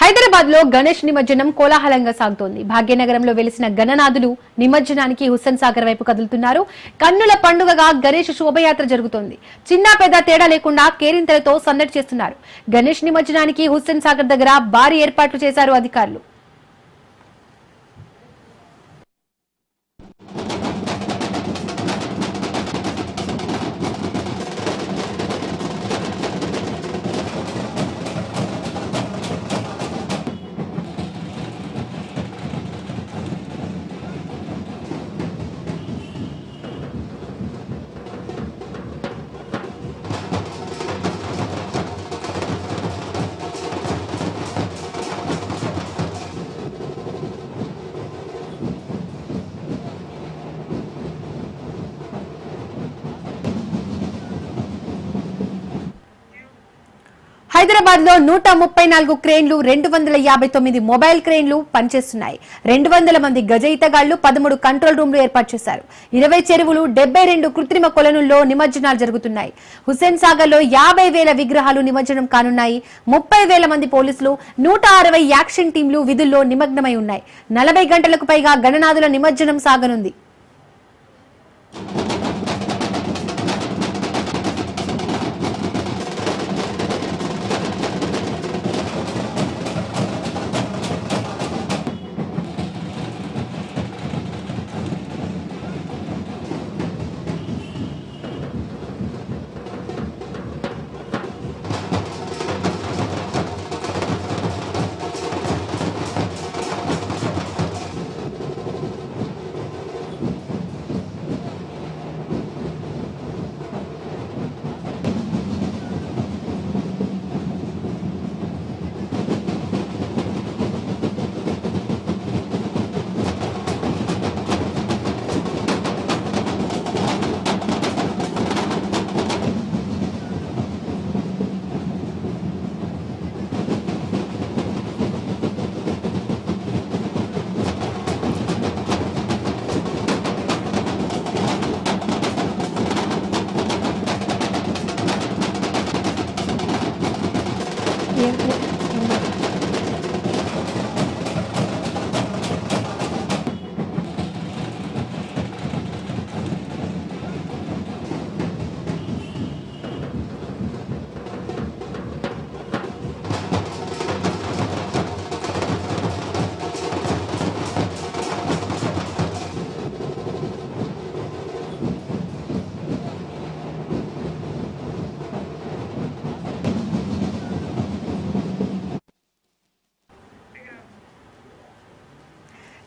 హైదరాబాద్ లో గణేష్ నిమజ్జనం కోలాహలంగా సాగుతోంది. భాగ్యనగరంలో వెలిసిన గణనాథులు నిమజ్జనానికి హుస్సేన్ సాగర్ వైపు కదులుతున్నారు. కన్నుల పండుగగా గణేష్ శోభయాత్ర జరుగుతోంది. చిన్న పెద్ద తేడా లేకుండా కేరింతలతో సందడి చేస్తున్నారు. గణేష్ నిమజ్జనానికి హుస్సేన్ సాగర్ దగ్గర భారీ ఏర్పాట్లు చేశారు అధికారులు. హైదరాబాద్ లో 134 క్రేన్లు 259 మొబైల్ క్రేన్లు పనిచేస్తున్నాయి. 200 మంది గజ ఈతగాళ్లు 13 కంట్రోల్ రూమ్లు ఏర్పాటు చేశారు. 20 చెరువులు 72 కృత్రిమ కొలనుల్లో నిమజ్జనాలు జరుగుతున్నాయి. హుస్సేన్ సాగర్ లో 50,000 విగ్రహాలు నిమజ్జనం కానున్నాయి. 30,000 మంది పోలీసులు 160 యాక్షన్ టీంలు విధుల్లో నిమగ్నమై ఉన్నాయి. 40 గంటలకు పైగా గణనాథుల నిమజ్జనం సాగనుంది.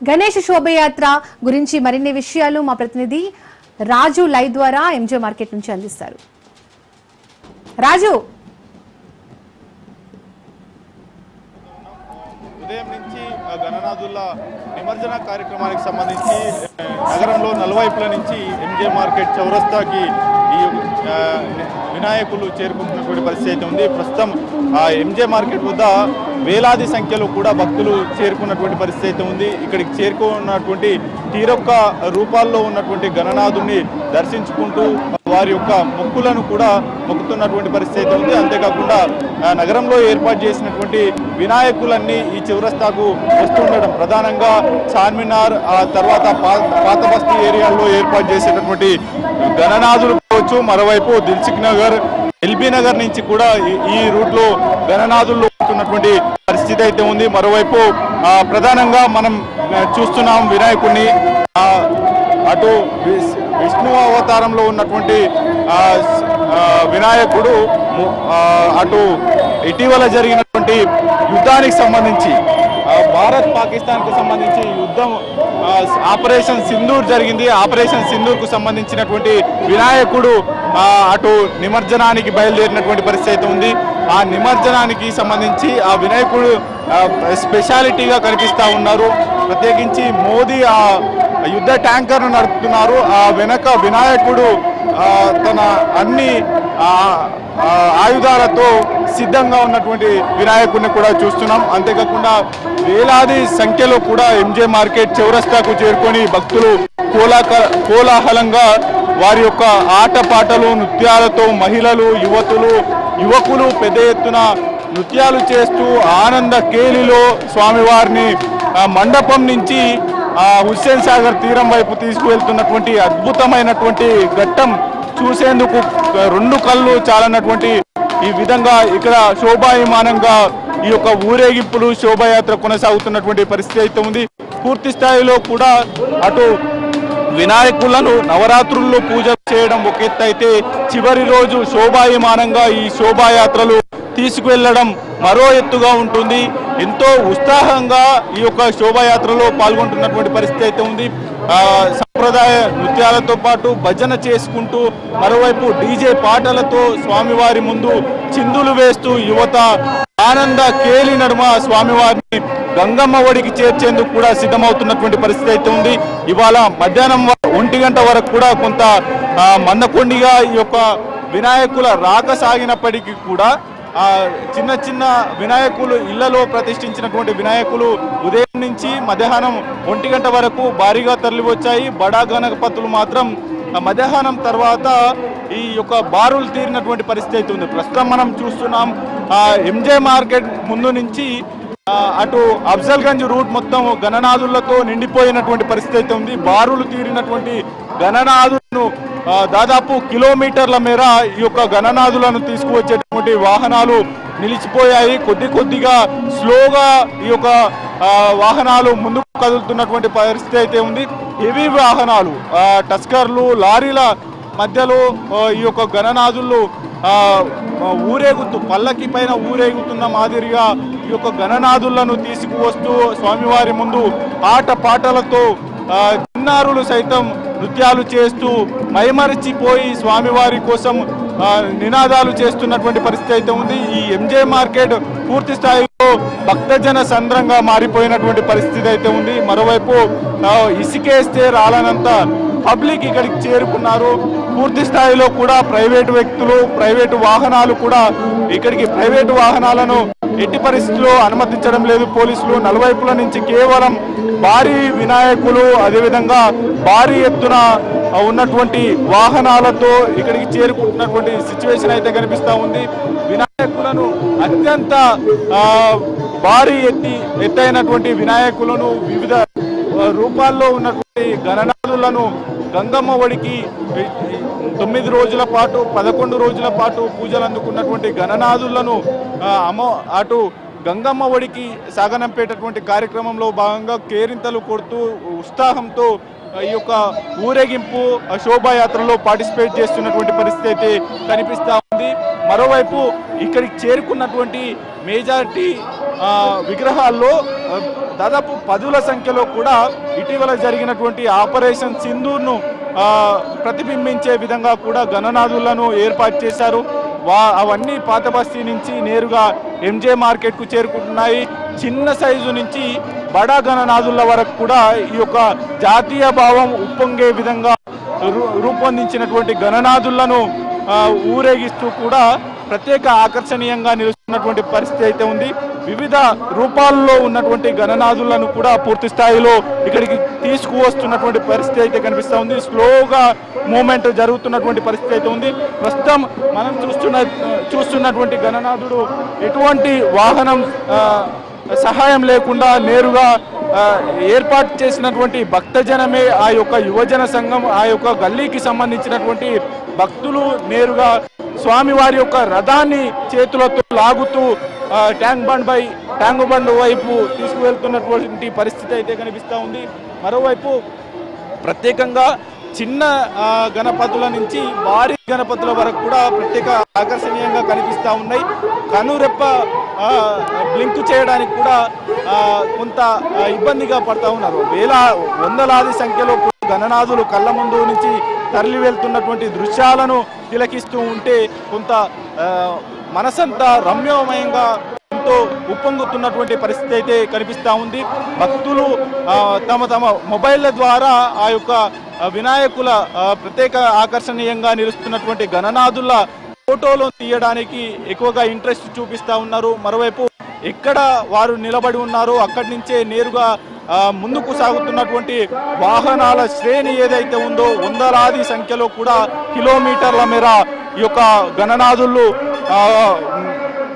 గణేష్ శోభయాత్ర గురించి మరిన్ని విషయాలు మా ప్రతినిధి రాజు లైవ్ ద్వారా ఎంజే మార్కెట్ నుంచి అందిస్తారు. రాజు, ఉదయం నుంచి గణనాథుల నిమజ్జన కార్యక్రమానికి సంబంధించి నగరంలో నలువైపుల నుంచి ఎంజే మార్కెట్ చౌరస్తాకి ఈ వినాయకులు చేరుకుంటున్నటువంటి పరిస్థితి అయితే ఉంది. ప్రస్తుతం ఎంజే మార్కెట్ వద్ద వేలాది సంఖ్యలో కూడా భక్తులు చేరుకున్నటువంటి పరిస్థితి అయితే ఉంది. ఇక్కడికి చేరుకున్నటువంటి తీరొక్క రూపాల్లో ఉన్నటువంటి గణనాథుని దర్శించుకుంటూ వారి యొక్క మొక్కులను కూడా మొక్కుతున్నటువంటి పరిస్థితి అయితే ఉంది. అంతేకాకుండా నగరంలో ఏర్పాటు చేసినటువంటి వినాయకులన్నీ ఈ చౌరస్తాకు వస్తుండడం, ప్రధానంగా చార్మినార్, తర్వాత పాత బస్తీ ఏరియాల్లో ఏర్పాటు చేసేటటువంటి గణనాథులు కావచ్చు, మరోవైపు దిల్సుఖ్ నగర్, ఎల్బీ నగర్ నుంచి కూడా ఈ రూట్ లో గణనాథుల్లో ఉన్నటువంటి పరిస్థితి అయితే ఉంది. మరోవైపు ప్రధానంగా మనం చూస్తున్నాం వినాయకుడిని, అటు విష్ణు అవతారంలో ఉన్నటువంటి వినాయకుడు, అటు ఇటీవల జరిగినటువంటి యుద్ధానికి సంబంధించి భారత్ పాకిస్తాన్ కు సంబంధించి యుద్ధం ఆపరేషన్ సింధూర్ జరిగింది. ఆపరేషన్ సింధూర్ కు సంబంధించినటువంటి వినాయకుడు అటు నిమజ్జనానికి బయలుదేరినటువంటి పరిస్థితి ఉంది. ఆ నిమజ్జనానికి సంబంధించి ఆ వినాయకుడు స్పెషాలిటీగా కనిపిస్తూ ఉన్నారు. ప్రత్యేకించి మోదీ ఆ యుద్ధ ట్యాంకర్ను నడుపుతున్నారు. ఆ వెనక వినాయకుడు తన అన్ని ఆయుధాలతో సిద్ధంగా ఉన్నటువంటి వినాయకుడిని కూడా చూస్తున్నాం. అంతేకాకుండా వేలాది సంఖ్యలో కూడా ఎంజే మార్కెట్ చౌరస్తాకు చేరుకొని భక్తులు కోలాహలంగా వారి యొక్క ఆటపాటలు, నృత్యాలతో మహిళలు, యువకులు పెద్ద ఎత్తున నృత్యాలు చేస్తూ ఆనంద కేలిలో స్వామివారిని మండపం నుంచి హుస్సేన్ సాగర్ తీరం వైపు తీసుకువెళ్తున్నటువంటి అద్భుతమైనటువంటి ఘట్టం చూసేందుకు రెండు కళ్ళు చాలన్నటువంటి ఈ విధంగా ఇక్కడ శోభాయమానంగా ఈ యొక్క ఊరేగింపులు శోభాయాత్ర కొనసాగుతున్నటువంటి పరిస్థితి అయితే ఉంది. పూర్తి స్థాయిలో కూడా అటు వినాయకులను నవరాత్రుల్లో పూజలు చేయడం ఒక ఎత్తు అయితే చివరి రోజు శోభాయమానంగా ఈ శోభాయాత్రలు తీసుకువెళ్లడం మరో ఎత్తుగా ఉంటుంది. ఎంతో ఉత్సాహంగా ఈ యొక్క శోభాయాత్రలో పాల్గొంటున్నటువంటి పరిస్థితి అయితే ఉంది. సంప్రదాయ నృత్యాలతో పాటు భజన చేసుకుంటూ మరోవైపు డీజే పాటలతో స్వామివారి ముందు చిందులు వేస్తూ యువత ఆనంద కేలి నడుమ స్వామివారిని గంగమ్మ ఒడికి చేర్చేందుకు కూడా సిద్ధమవుతున్నటువంటి పరిస్థితి అయితే ఉంది. ఇవాళ మధ్యాహ్నం 1 గంట వరకు కూడా కొంత మందకొండిగా ఈ యొక్క వినాయకుల రాక సాగినప్పటికీ కూడా చిన్న చిన్న వినాయకులు ఇళ్లలో ప్రతిష్ఠించినటువంటి వినాయకులు ఉదయం నుంచి మధ్యాహ్నం 1 గంట వరకు భారీగా తరలి వచ్చాయి. బడా గణపతులు మాత్రం మధ్యాహ్నం తర్వాత ఈ యొక్క బారులు తీరినటువంటి పరిస్థితి అయితే ఉంది. ప్రస్తుతం మనం చూస్తున్నాం ఎంజే మార్కెట్ ముందు నుంచి అటు అఫ్జల్గంజ్ రూట్ మొత్తం గణనాథులతో నిండిపోయినటువంటి పరిస్థితి అయితే ఉంది. బారులు తీరినటువంటి గణనాథులను దాదాపు కిలోమీటర్ల మేర ఈ యొక్క గణనాథులను తీసుకువచ్చేటువంటి వాహనాలు నిలిచిపోయాయి. కొద్దిగా స్లోగా ఈ యొక్క వాహనాలు ముందుకు కదులుతున్నటువంటి పరిస్థితి అయితే ఉంది. హెవీ వాహనాలు టస్కర్లు లారీల మధ్యలో ఈ యొక్క గణనాథులు ఊరేగుతూ పల్లకి పైన ఊరేగుతున్న మాదిరిగా ఈ యొక్క గణనాథులను తీసుకువస్తూ స్వామివారి ముందు ఆట పాటలతో చిన్నారులు సైతం నృత్యాలు చేస్తూ మైమరిచిపోయి స్వామివారి కోసం నినాదాలు చేస్తున్నటువంటి పరిస్థితి అయితే ఉంది. ఈ ఎంజే మార్కెట్ పూర్తి స్థాయిలో భక్తజన సంద్రంగా మారిపోయినటువంటి పరిస్థితి అయితే ఉంది. మరోవైపు ఇసుకేస్తే రాలనంత పబ్లిక్ ఇక్కడికి చేరుకున్నారు. పూర్తి స్థాయిలో కూడా ప్రైవేటు వ్యక్తులు ప్రైవేటు వాహనాలు కూడా ఇక్కడికి ప్రైవేటు వాహనాలను ఎట్టి పరిస్థితుల్లో అనుమతించడం లేదు పోలీసులు. నలువైపుల నుంచి కేవలం భారీ వినాయకులు అదేవిధంగా భారీ ఎత్తున ఉన్నటువంటి వాహనాలతో ఇక్కడికి చేరుకుంటున్నటువంటి సిచ్యువేషన్ అయితే కనిపిస్తూ ఉంది. వినాయకులను అత్యంత భారీ ఎత్తైనటువంటి వినాయకులను వివిధ రూపాల్లో ఉన్నటువంటి గణనాథులను గంగమ్మ ఒడికి 9 రోజుల పాటు 11 రోజుల పాటు పూజలు అందుకున్నటువంటి గణనాథులను అటు గంగమ్మ ఒడికి సాగనంపేటటువంటి కార్యక్రమంలో భాగంగా కేరింతలు కొడుతూ ఉత్సాహంతో ఈ యొక్క ఊరేగింపు శోభాయాత్రలో పార్టిసిపేట్ చేస్తున్నటువంటి పరిస్థితి అయితే కనిపిస్తూ ఉంది. మరోవైపు ఇక్కడికి చేరుకున్నటువంటి మేజారిటీ విగ్రహాల్లో దాదాపు 10ల సంఖ్యలో కూడా ఇటీవల జరిగినటువంటి ఆపరేషన్ సింధూర్ను ప్రతిబింబించే విధంగా కూడా గణనాథులను ఏర్పాటు చేశారు. అవన్నీ పాత బస్తీ నుంచి నేరుగా ఎంజే మార్కెట్కు చేరుకుంటున్నాయి. చిన్న సైజు నుంచి బడా గణనాథుల వరకు కూడా ఈ యొక్క జాతీయ భావం ఉప్పొంగే విధంగా రూపొందించినటువంటి గణనాథులను ఊరేగిస్తూ కూడా ప్రత్యేక ఆకర్షణీయంగా నిలుస్తున్నటువంటి పరిస్థితి అయితే ఉంది. వివిధ రూపాల్లో ఉన్నటువంటి గణనాథులను కూడా పూర్తి స్థాయిలో ఇక్కడికి తీసుకువస్తున్నటువంటి పరిస్థితి అయితే కనిపిస్తూ ఉంది. స్లోగా మూమెంట్ జరుగుతున్నటువంటి పరిస్థితి అయితే ఉంది. ప్రస్తుతం మనం చూస్తున్నటువంటి గణనాథుడు ఎటువంటి వాహనం సహాయం లేకుండా నేరుగా ఏర్పాటు చేసినటువంటి భక్తజనమే ఆ యొక్క యువజన సంఘం ఆ యొక్క గల్లీకి సంబంధించినటువంటి భక్తులు నేరుగా స్వామివారి యొక్క రథాన్ని చేతులతో లాగుతూ ట్యాంక్ బండ్ వైపు తీసుకువెళ్తున్నటువంటి పరిస్థితి అయితే కనిపిస్తూ ఉంది. మరోవైపు ప్రత్యేకంగా చిన్న గణపతుల నుంచి భారీ గణపతుల వరకు కూడా ప్రత్యేక ఆకర్షణీయంగా కనిపిస్తూ ఉన్నాయి. కనురెప్ప బ్లింక్ చేయడానికి కూడా కొంత ఇబ్బందిగా పడుతూ ఉన్నారు. వందలాది సంఖ్యలో గణనాథులు కళ్ళ ముందు నుంచి తరలి వెళ్తున్నటువంటి దృశ్యాలను తిలకిస్తూ ఉంటే కొంత మనసంతా రమ్యమయంగా ఎంతో ఉప్పొంగుతున్నటువంటి పరిస్థితి అయితే కనిపిస్తూ ఉంది. భక్తులు తమ మొబైళ్ల ద్వారా ఆ యొక్క వినాయకుల ప్రత్యేక ఆకర్షణీయంగా నిలుస్తున్నటువంటి గణనాథుల ఫోటోలు తీయడానికి ఎక్కువగా ఇంట్రెస్ట్ చూపిస్తూ ఉన్నారు. మరోవైపు ఎక్కడ వారు నిలబడి ఉన్నారో అక్కడి నుంచే నేరుగా ముందుకు సాగుతున్నటువంటి వాహనాల శ్రేణి ఏదైతే ఉందో వందలాది సంఖ్యలో కూడా కిలోమీటర్ల మేర ఈ యొక్క గణనాథులు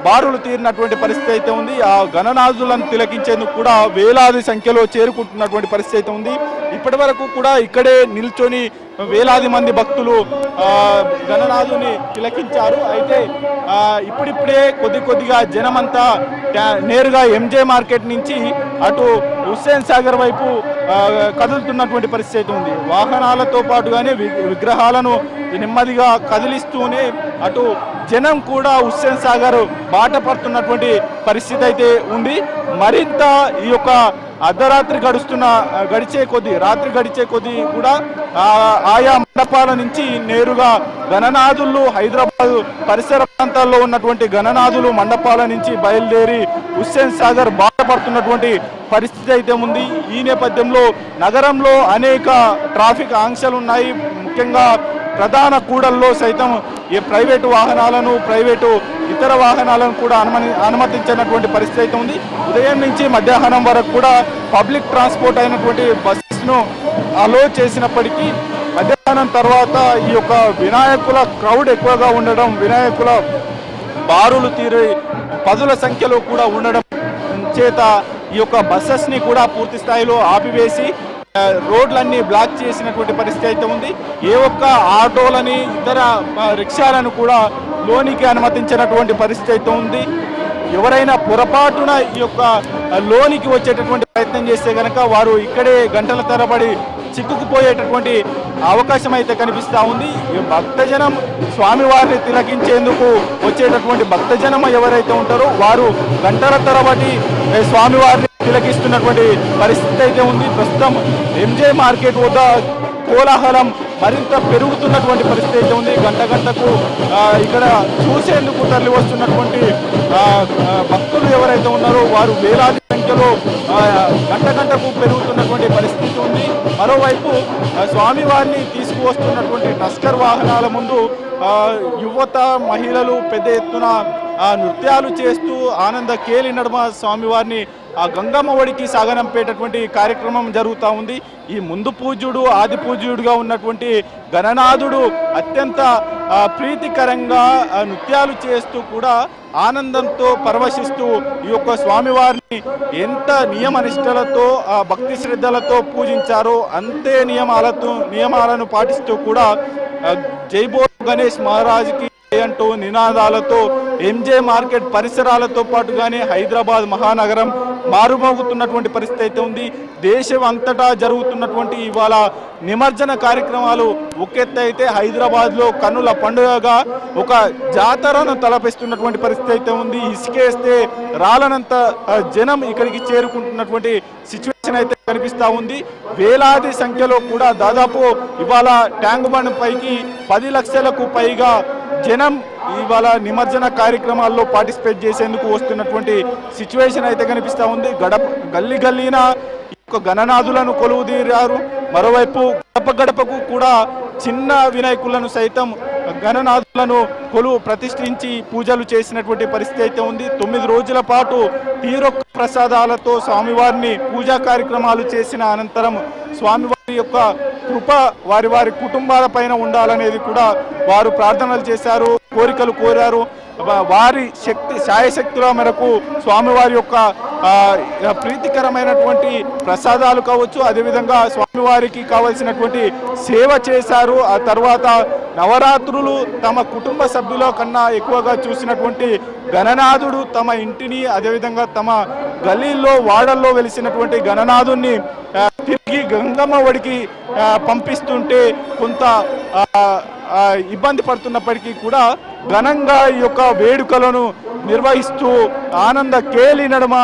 బారులు తీరినటువంటి పరిస్థితి అయితే ఉంది. ఆ గణనాథులను తిలకించేందుకు కూడా వేలాది సంఖ్యలో చేరుకుంటున్నటువంటి పరిస్థితి అయితే ఉంది. ఇప్పటి వరకు కూడా ఇక్కడే నిల్చొని వేలాది మంది భక్తులు గణనాథుని తిలకించారు. అయితే ఇప్పుడిప్పుడే కొద్దిగా జనమంతా నేరుగా ఎంజే మార్కెట్ నుంచి అటు హుస్సేన్ సాగర్ వైపు కదులుతున్నటువంటి పరిస్థితి అయితే ఉంది. వాహనాలతో పాటుగానే విగ్రహాలను నెమ్మదిగా కదిలిస్తూనే అటు జనం కూడా హుస్సేన్ సాగర్ బాట పడుతున్నటువంటి పరిస్థితి అయితే ఉంది. మరింత ఈ యొక్క అర్ధరాత్రి రాత్రి గడిచే కొద్దీ కూడా ఆయా మండపాల నుంచి నేరుగా గణనాథులు హైదరాబాద్ పరిసర ప్రాంతాల్లో ఉన్నటువంటి గణనాథులు మండపాల నుంచి బయలుదేరి హుస్సేన్ సాగర్ బాటపడుతున్నటువంటి పరిస్థితి అయితే ఉంది. ఈ నేపథ్యంలో నగరంలో అనేక ట్రాఫిక్ ఆంక్షలు ఉన్నాయి. ముఖ్యంగా ప్రధాన కూడల్లో సైతం ఈ ప్రైవేటు వాహనాలను ఇతర వాహనాలను కూడా అనుమతించినటువంటి పరిస్థితి అయితే ఉంది. ఉదయం నుంచి మధ్యాహ్నం వరకు కూడా పబ్లిక్ ట్రాన్స్పోర్ట్ అయినటువంటి బస్సెస్ను అలో చేసినప్పటికీ మధ్యాహ్నం తర్వాత ఈ యొక్క వినాయకుల క్రౌడ్ ఎక్కువగా ఉండడం, వినాయకుల బారులు తీరి పదుల సంఖ్యలో కూడా ఉండడం చేత ఈ యొక్క బస్సెస్ని కూడా పూర్తి స్థాయిలో ఆపివేసి రోడ్లన్నీ బ్లాక్ చేసినటువంటి పరిస్థితి అయితే ఉంది. ఏ ఒక్క ఆటోలని ఇతర రిక్షాలను కూడా లోనికి అనుమతించినటువంటి పరిస్థితి అయితే ఉంది. ఎవరైనా పొరపాటున ఈ యొక్క లోనికి వచ్చేటటువంటి ప్రయత్నం చేస్తే కనుక వారు ఇక్కడే గంటల తరబడి చిక్కుకుపోయేటటువంటి అవకాశం అయితే కనిపిస్తూ ఉంది. భక్తజనం స్వామివారిని తిలకించేందుకు వచ్చేటటువంటి భక్తజనం ఎవరైతే ఉంటారో వారు గంటల తరబడి స్వామివారిని తిలకిస్తున్నటువంటి పరిస్థితి అయితే ఉంది. ప్రస్తుతం ఎంజే మార్కెట్ వద్ద కోలాహలం మరింత పెరుగుతున్నటువంటి పరిస్థితి అయితే ఉంది. గంటకు ఇక్కడ చూసేందుకు తరలి వస్తున్నటువంటి భక్తులు ఎవరైతే ఉన్నారో వారు వేలాది సంఖ్యలో గంటకు పెరుగుతున్నటువంటి పరిస్థితి ఉంది. మరోవైపు స్వామివారిని తీసుకువస్తున్నటువంటి టస్కర్ వాహనాల ముందు యువత మహిళలు పెద్ద ఎత్తున నృత్యాలు చేస్తూ ఆనంద కేలి నడుమ స్వామివారిని ఆ గంగమ్మ ఒడికి సాగనంపేటటువంటి కార్యక్రమం జరుగుతూ ఉంది. ఈ ముందు పూజ్యుడు ఆది పూజ్యుడుగా ఉన్నటువంటి గణనాథుడు అత్యంత ప్రీతికరంగా నృత్యాలు చేస్తూ కూడా ఆనందంతో పరవశిస్తూ ఈ యొక్క స్వామివారిని ఎంత నియమనిష్టలతో భక్తి శ్రద్ధలతో పూజించారో అంతే నియమాలను పాటిస్తూ కూడా జై బోలో గణేష్ మహారాజ్కి అంటూ నినాదాలతో ఎంజే మార్కెట్ పరిసరాలతో పాటుగానే హైదరాబాద్ మహానగరం మారుమోగుతున్నటువంటి పరిస్థితి అయితే ఉంది. దేశం అంతటా జరుగుతున్నటువంటి ఇవాళ నిమజ్జన కార్యక్రమాలు ఒకెత్త అయితే హైదరాబాద్లో కన్నుల పండుగగా ఒక జాతరను తలపిస్తున్నటువంటి పరిస్థితి అయితే ఉంది. ఇసుకేస్తే రాలనంత జనం ఇక్కడికి చేరుకుంటున్నటువంటి సిచ్యువేషన్ అయితే కనిపిస్తూ ఉంది. వేలాది సంఖ్యలో కూడా దాదాపు ఇవాళ ట్యాంక్ బండ్ పైకి 10 లక్షలకు పైగా జనం ఇవాళ నిమజ్జన కార్యక్రమాల్లో పార్టిసిపేట్ చేసేందుకు వస్తున్నటువంటి సిచ్యువేషన్ అయితే కనిపిస్తూ ఉంది. గల్లీన గణనాథులను కొలువుదీరారు. మరోవైపు గడపకు కూడా చిన్న వినాయకులను సైతం గణనాథులను ప్రతిష్ఠించి పూజలు చేసినటువంటి పరిస్థితి అయితే ఉంది. 9 రోజుల పాటు తీరొక్క ప్రసాదాలతో స్వామివారిని పూజా కార్యక్రమాలు చేసిన అనంతరం స్వామివారి యొక్క కృప వారి కుటుంబాల పైన ఉండాలనేది కూడా వారు ప్రార్థనలు చేశారు, కోరికలు కోరారు. వారి శాయశక్తుల మేరకు స్వామివారి యొక్క ప్రీతికరమైనటువంటి ప్రసాదాలు కావచ్చు, అదేవిధంగా స్వామివారికి కావలసినటువంటి సేవ చేశారు. ఆ తర్వాత నవరాత్రులు తమ కుటుంబ సభ్యుల కన్నా ఎక్కువగా చూసినటువంటి గణనాథుడు తమ ఇంటిని అదేవిధంగా తమ గల్లీల్లో వాడల్లో వెలిసినటువంటి గణనాథుని తిరిగి గంగమ్మ ఒడికి పంపిస్తుంటే కొంత ఇబ్బంది పడుతున్నప్పటికీ కూడా ఘనంగా ఈ యొక్క వేడుకలను నిర్వహిస్తూ ఆనంద కేలి నడుమ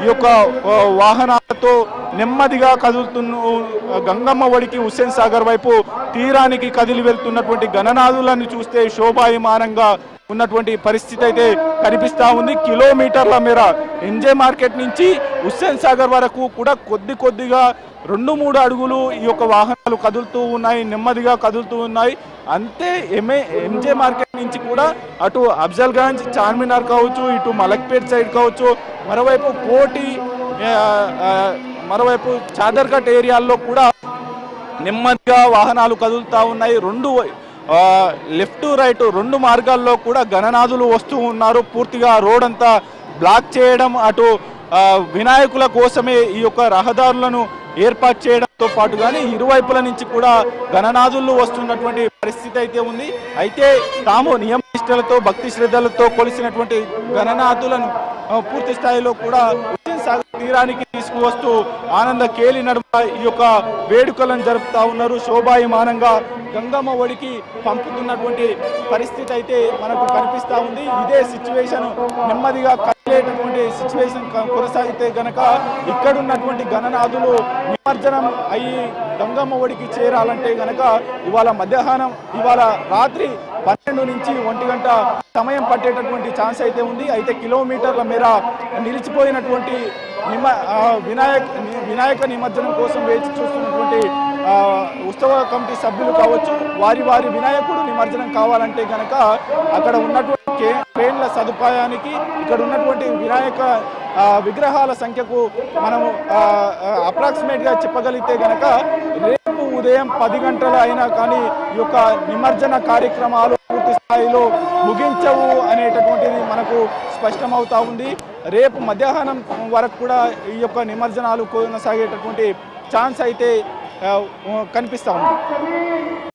ఈ యొక్క వాహనాలతో నెమ్మదిగా కదులుతున్న గంగమ్మ ఒడికి హుస్సేన్ సాగర్ వైపు తీరానికి కదిలి వెళ్తున్నటువంటి గణనాథులను చూస్తే శోభాయమానంగా ఉన్నటువంటి పరిస్థితి అయితే కనిపిస్తూ ఉంది. కిలోమీటర్ల మేర ఎంజే మార్కెట్ నుంచి హుస్సేన్ సాగర్ వరకు కూడా కొద్దిగా 2-3 అడుగులు ఈ యొక్క వాహనాలు కదులుతూ ఉన్నాయి, నెమ్మదిగా కదులుతూ ఉన్నాయి. అంతే ఎంజే మార్కెట్ నుంచి కూడా అటు అఫ్జల్గంజ్ చార్మినార్ కావచ్చు, ఇటు మలక్పేట్ సైడ్ కావచ్చు, మరోవైపు కోటి మరోవైపు చాదర్ఘట్ ఏరియాల్లో కూడా నెమ్మదిగా వాహనాలు కదులుతూ ఉన్నాయి. లెఫ్ట్ రైట్ రెండు మార్గాల్లో కూడా గణనాథులు వస్తూ ఉన్నారు. పూర్తిగా రోడ్ అంతా బ్లాక్ చేయడం, అటు వినాయకుల కోసమే ఈ యొక్క రహదారులను ఏర్పాటు చేయడంతో పాటుగానే ఇరువైపుల నుంచి కూడా గణనాథులు వస్తున్నటువంటి పరిస్థితి అయితే ఉంది. అయితే తాము నియమనిష్టలతో భక్తి శ్రద్ధలతో కొలిసినటువంటి గణనాథులను పూర్తి స్థాయిలో కూడా సాగర్ తీరానికి తీసుకువస్తూ ఆనంద కేలి నడుమ ఈ యొక్క వేడుకలను జరుపుతా ఉన్నారు. శోభాయమానంగా గంగమ్మ ఒడికి పంపుతున్నటువంటి పరిస్థితి అయితే మనకు కనిపిస్తూ ఉంది. ఇదే సిచ్యువేషన్ నెమ్మదిగా కదిలేటటువంటి సిచ్యువేషన్ కొనసాగితే గనక ఇక్కడున్నటువంటి గణనాథులు నిమజ్జనం అయ్యి గంగమ్మ ఒడికి చేరాలంటే గనక ఇవాళ రాత్రి 12 నుంచి 1 గంట సమయం పట్టేటటువంటి ఛాన్స్ అయితే ఉంది. అయితే కిలోమీటర్ల మేర నిలిచిపోయినటువంటి వినాయక నిమజ్జనం కోసం వేచి చూస్తున్నటువంటి ఉత్సవ కమిటీ సభ్యులు కావచ్చు, వారి వినాయకుడు నిమజ్జనం కావాలంటే కనుక అక్కడ ఉన్నటువంటి ట్రైన్ల సదుపాయానికి ఇక్కడ ఉన్నటువంటి వినాయక విగ్రహాల సంఖ్యకు మనము అప్రాక్సిమేట్గా చెప్పగలిగితే కనుక రేపు ఉదయం 10 గంటలు అయినా కానీ ఈ యొక్క నిమజ్జన కార్యక్రమాలు పూర్తి స్థాయిలో ముగించవు అనేటటువంటిది మనకు స్పష్టమవుతా ఉంది. రేపు మధ్యాహ్నం వరకు కూడా ఈ యొక్క నిమజ్జనాలు కొనసాగేటటువంటి ఛాన్స్ అయితే కనిపిస్తూ ఉంది.